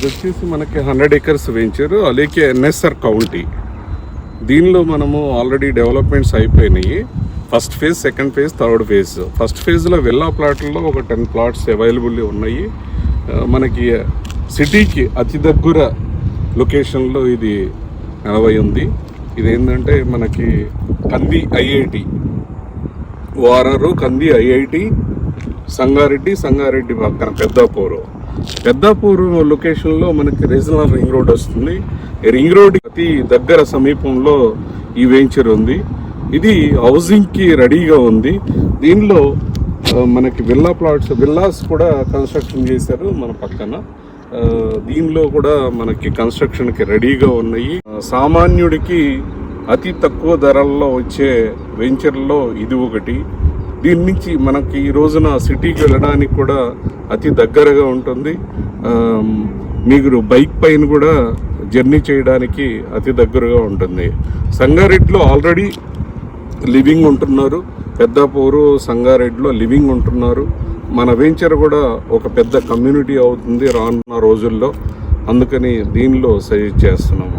ఇది వచ్చేసి మనకి 100 acres వెంచర్ అలాగే ఎన్ఎస్ఆర్ కౌంటీ. దీనిలో మనము ఆల్రెడీ డెవలప్మెంట్స్ అయిపోయినాయి. First phase, second phase, third phase. First ఫేజ్లో విల్లా ప్లాట్లలో ఒక 10 plots అవైలబుల్ ఉన్నాయి. మనకి సిటీకి అతి దగ్గర లొకేషన్లో ఇది నిలవై ఉంది. ఇదేంటంటే మనకి కంది ఐఐటి, వారారు కంది ఐఐటి, సంగారెడ్డి పక్కన పెద్దాపూరు లొకేషన్లో మనకి రీజనల్ రింగ్ రోడ్ వస్తుంది. రింగ్ రోడ్ అతి దగ్గర సమీపంలో ఈ వెంచర్ ఉంది. ఇది హౌసింగ్కి రెడీగా ఉంది. దీనిలో మనకి విల్లాస్ కూడా కన్స్ట్రక్షన్ చేశారు మన పక్కన. దీనిలో కూడా మనకి కన్స్ట్రక్షన్కి రెడీగా ఉన్నాయి. సామాన్యుడికి అతి తక్కువ ధరల్లో వచ్చే వెంచర్లో ఇది ఒకటి. దీని నుంచి మనకి ఈ రోజున సిటీకి వెళ్ళడానికి కూడా అతి దగ్గరగా ఉంటుంది. మీరు బైక్ పైన కూడా జర్నీ చేయడానికి అతి దగ్గరగా ఉంటుంది. సంగారెడ్డిలో ఆల్రెడీ లివింగ్ ఉంటున్నారు. పెద్దాపూరు, సంగారెడ్డిలో లివింగ్ ఉంటున్నారు. మన వెంచర్ కూడా ఒక పెద్ద కమ్యూనిటీ అవుతుంది రానున్న రోజుల్లో. అందుకని దీనిలో సజెస్ట్ చేస్తున్నాం.